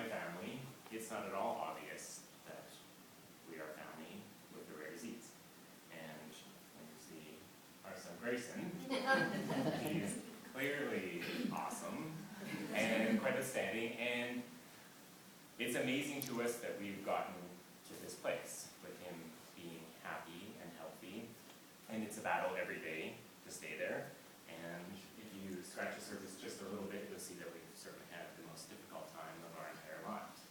my family, it's not at all obvious that we are family with a rare disease. And when you see our son Grayson, he's clearly awesome and quite outstanding, and it's amazing to us that we've gotten to this place with him being happy and healthy, and it's a battle every day to stay there. And if you scratch the surface just a little bit, you'll see that we've certainly had the most difficult time of our entire lives.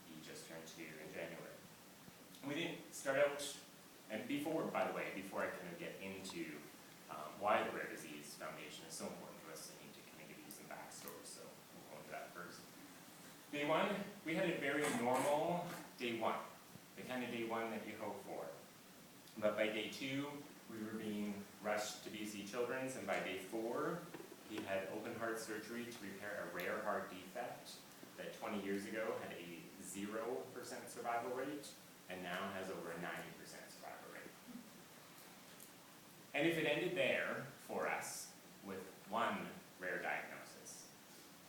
He just turned 2 in January. We didn't start out, and before I kind of get into why the Rare Disease Foundation is so important to us, I need to kind of give you some backstory, so we'll go into that first. Day 1, we had a very normal day 1, the kind of day 1 that you hope for. But by day 2, we were being rushed to BC Children's, and by day 4, he had open heart surgery to repair a rare heart defect that 20 years ago had a 0% survival rate, and now has over a 90% survival rate. And if it ended there for us with 1 rare diagnosis,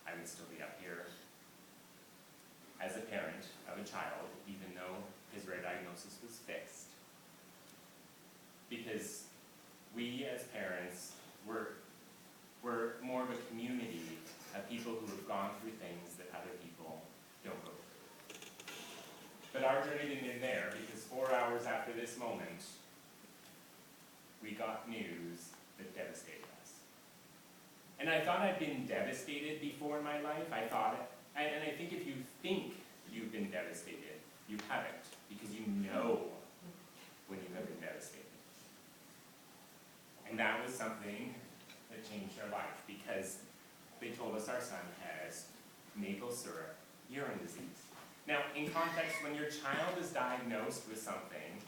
I would still be up here as a parent of a child, even though his rare diagnosis was fixed. Because we as parents, we're more of a community of people who have gone through things that other people don't go through. But our journey didn't end there, because 4 hours after this moment, we got news that devastated us. And I thought I'd been devastated before in my life. I think if you think you've been devastated, you haven't, because you know when you have been devastated. And that was something that changed our life, because they told us our son has maple syrup urine disease. Now, in context, when your child is diagnosed with something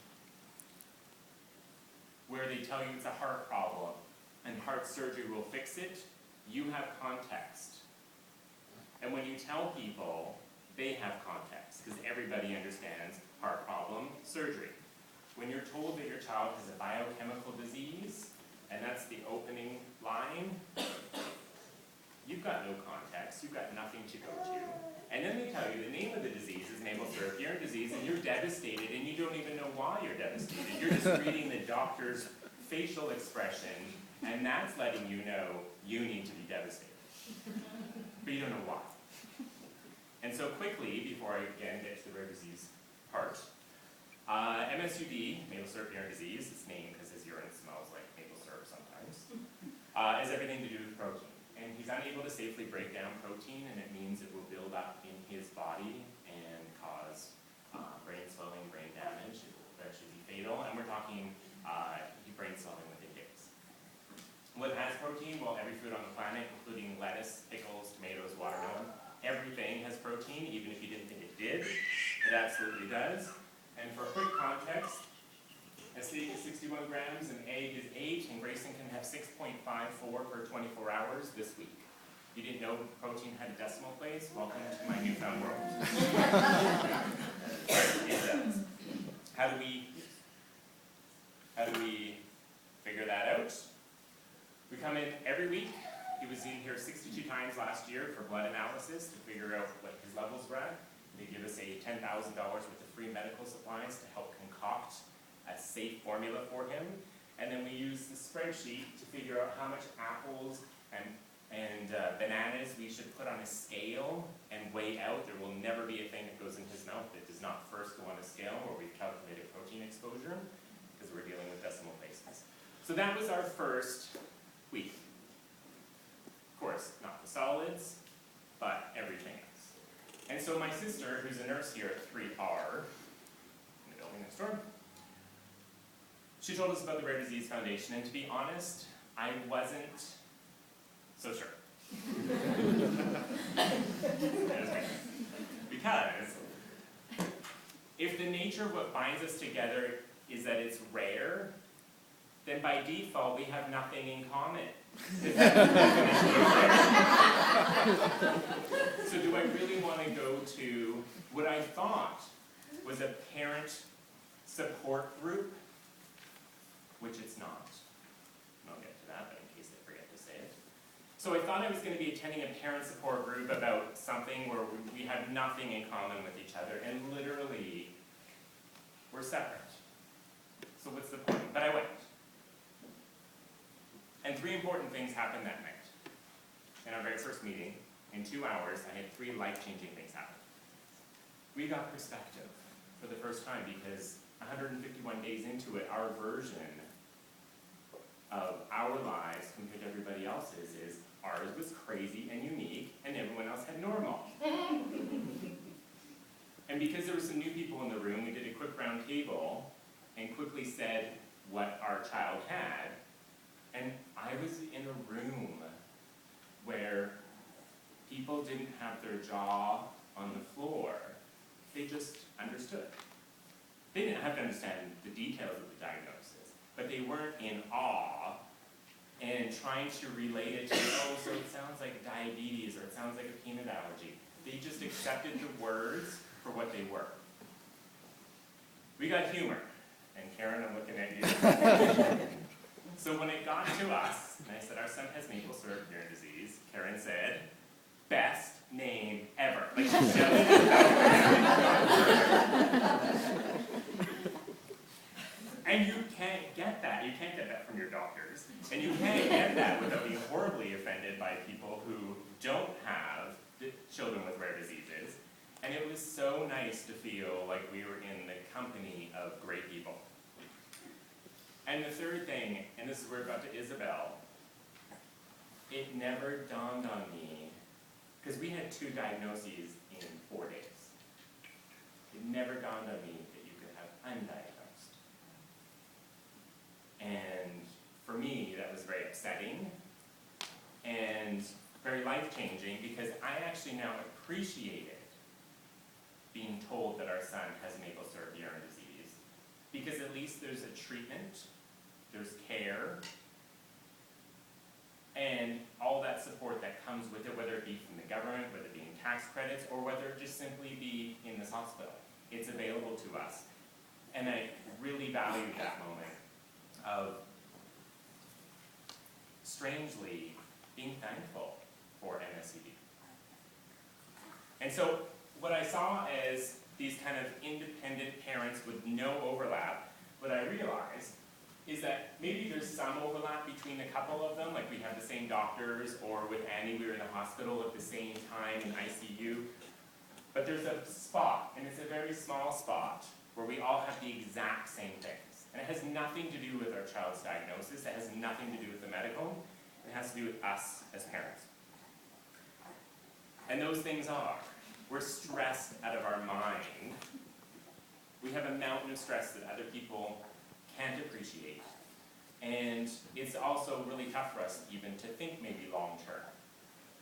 where they tell you it's a heart problem and heart surgery will fix it, you have context. And when you tell people, they have context, because everybody understands heart problem, surgery. When you're told that your child has a biochemical disease, and that's the opening line, you've got no context, you've got nothing to go to. And then they tell you the name of the disease is maple syrup urine disease, and you're devastated, and you don't even know why you're devastated. You're just reading the doctor's facial expression, and that's letting you know you need to be devastated. But you don't know why. And so quickly, before I again get to the rare disease part, MSUD, maple syrup urine disease, it's named because his urine smells like maple syrup sometimes, has everything to do with protein. And he's unable to safely break down protein, and it means it will build up in his body and cause brain swelling, brain damage. It will eventually be fatal, and we're talking brain swelling within days. What has protein? Well, every food on the planet, including lettuce, pickles, tomatoes, watermelon, everything has protein, even if you didn't think it did. It absolutely does. And for quick context, a steak is 61 grams, an egg is 8, and Grayson can have 6.54 per 24 hours this week. You didn't know protein had a decimal place? Welcome to my newfound world. It does. How do we figure that out? We come in every week. He was in here 62 times last year for blood analysis to figure out what his levels were at. They give us a $10,000 worth of free medical supplies to help concoct a safe formula for him. And then we use the spreadsheet to figure out how much apples and bananas we should put on a scale and weigh out. There will never be a thing that goes in his mouth that does not first go on a scale where we've calculated protein exposure, because we're dealing with decimal places. So that was our first week. Of course, not the solids, but everything else. And so my sister, who's a nurse here at 3R, in the building next door, she told us about the Rare Disease Foundation, and to be honest, I wasn't so sure. Because if the nature of what binds us together is that it's rare, then by default we have nothing in common. So do I really want to go to what I thought was a parent support group, which it's not. And I'll get to that, but in case I forget to say it. So I thought I was going to be attending a parent support group about something where we had nothing in common with each other, and literally, we're separate. So what's the point? But I went. And 3 important things happened that night. In our very first meeting, in 2 hours, I had 3 life-changing things happen. We got perspective for the first time because 151 days into it, our version of our lives compared to everybody else's is ours was crazy and unique, and everyone else had normal. And because there were some new people in the room, we did a quick round table and quickly said what our child had. And I was in a room where people didn't have their jaw on the floor. They just understood. They didn't have to understand the details of the diagnosis, but they weren't in awe and trying to relate it to, oh, so it sounds like diabetes or it sounds like a peanut allergy. They just accepted the words for what they were. We got humor. And Karen, I'm looking at you. So when it got to us, and I said, our son has maple syrup urine disease, Karen said, best name ever. Like, she shouted it out. And you can't get that. You can't get that from your doctors. And you can't get that without being horribly offended by people who don't have children with rare diseases. And it was so nice to feel like we were in the company of great people. And the third thing, and this is where it got to Isabel, it never dawned on me, because we had 2 diagnoses in 4 days. It never dawned on me that you could have undiagnosed. And for me, that was very upsetting and very life-changing, because I actually now appreciated being told that our son has maple syrup urine disease, because at least there's a treatment, there's care, and all that support that comes with it, whether it be from the government, whether it be in tax credits, or whether it just simply be in this hospital. It's available to us. And I really value that moment of, strangely, being thankful for MSCD. And so, what I saw as these kind of independent parents with no overlap, what I realized is that maybe there's some overlap between a couple of them, like we have the same doctors, or with Annie we were in the hospital at the same time in ICU. But there's a spot, and it's a very small spot, where we all have the exact same things. And it has nothing to do with our child's diagnosis, it has nothing to do with the medical, it has to do with us as parents. And those things are, we're stressed out of our mind. We have a mountain of stress that other people can't appreciate. And it's also really tough for us even to think maybe long term.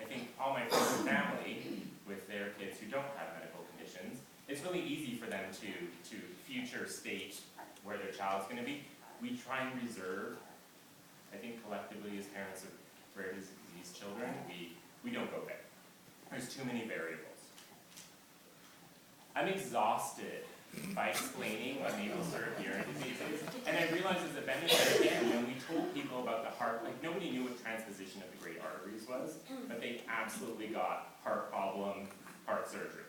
I think all my friends and family with their kids who don't have medical conditions, it's really easy for them to future state where their child's going to be. We try and reserve, I think collectively as parents of rare disease children, we don't go there. There's too many variables. I'm exhausted by explaining what maple syrup urine disease is, and I realized as a benefit, again, when we told people about the heart, like nobody knew what transposition of the great arteries was, but they absolutely got heart problem, heart surgery.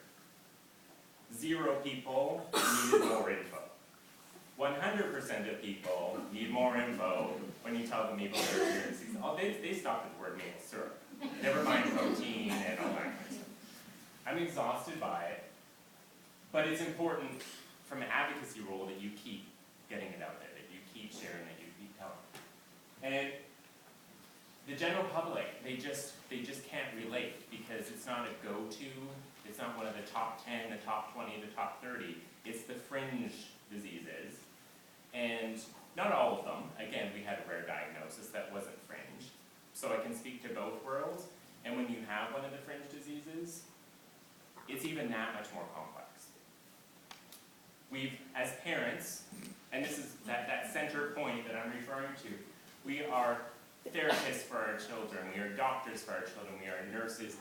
0 people needed more info. 100% of people need more info when you tell them maple syrup urine disease. Oh, they stopped at the word maple syrup. Never mind protein and all that kind of stuff. I'm exhausted by it. But it's important from an advocacy role that you keep getting it out there, that you keep sharing it, you keep telling. And the general public, they just can't relate because it's not a go-to, it's not one of the top 10, the top 20, the top 30. It's the fringe diseases. And not all of them. Again, we had a rare diagnosis that wasn't fringe. So I can speak to both worlds. And when you have one of the fringe diseases, it's even that much more complex. We've, as parents, and this is that center point that I'm referring to, we are therapists for our children, we are doctors for our children, we are nurses.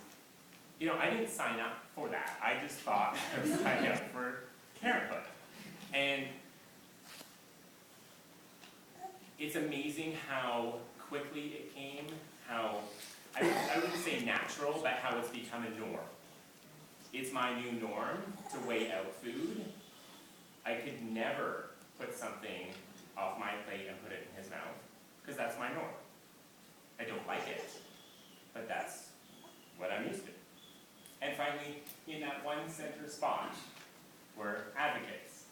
You know, I didn't sign up for that. I just thought I was signing up for parenthood. And it's amazing how quickly it came, how I wouldn't say natural, but how it's become a norm. It's my new norm to weigh out food. I could never put something off my plate and put it in his mouth, because that's my norm. I don't like it, but that's what I'm used to. And finally, in that one center spot, we're advocates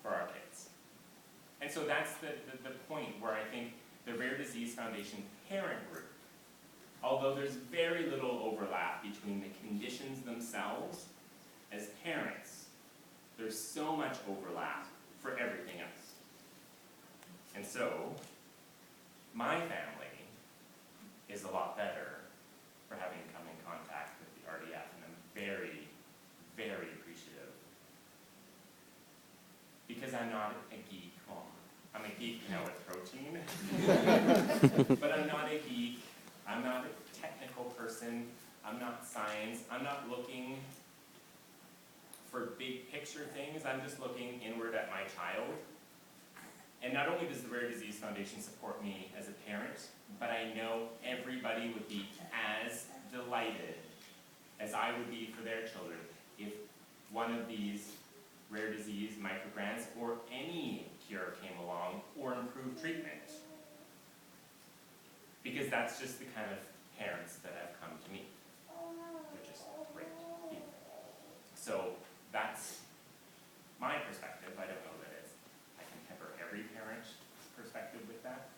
for our kids. And so that's the point where I think the Rare Disease Foundation parent group, although there's very little overlap between the conditions themselves, as parents, there's so much overlap for everything else. And so, my family is a lot better for having come in contact with the RDF, and I'm very, very appreciative. Because I'm not a geek. Well, I'm a geek now with protein, but I'm not a geek. I'm not a technical person. I'm not science. I'm not looking for big picture things. I'm just looking inward at my child. And not only does the Rare Disease Foundation support me as a parent, but I know everybody would be as delighted as I would be for their children if one of these rare disease microgrants or any cure came along or improved treatment. Because that's just the kind of parents that have come to me. They're just great people. So that's my perspective. I don't know that I can temper every parent's perspective with that,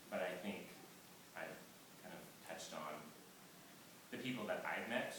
but I think I've kind of touched on the people that I've met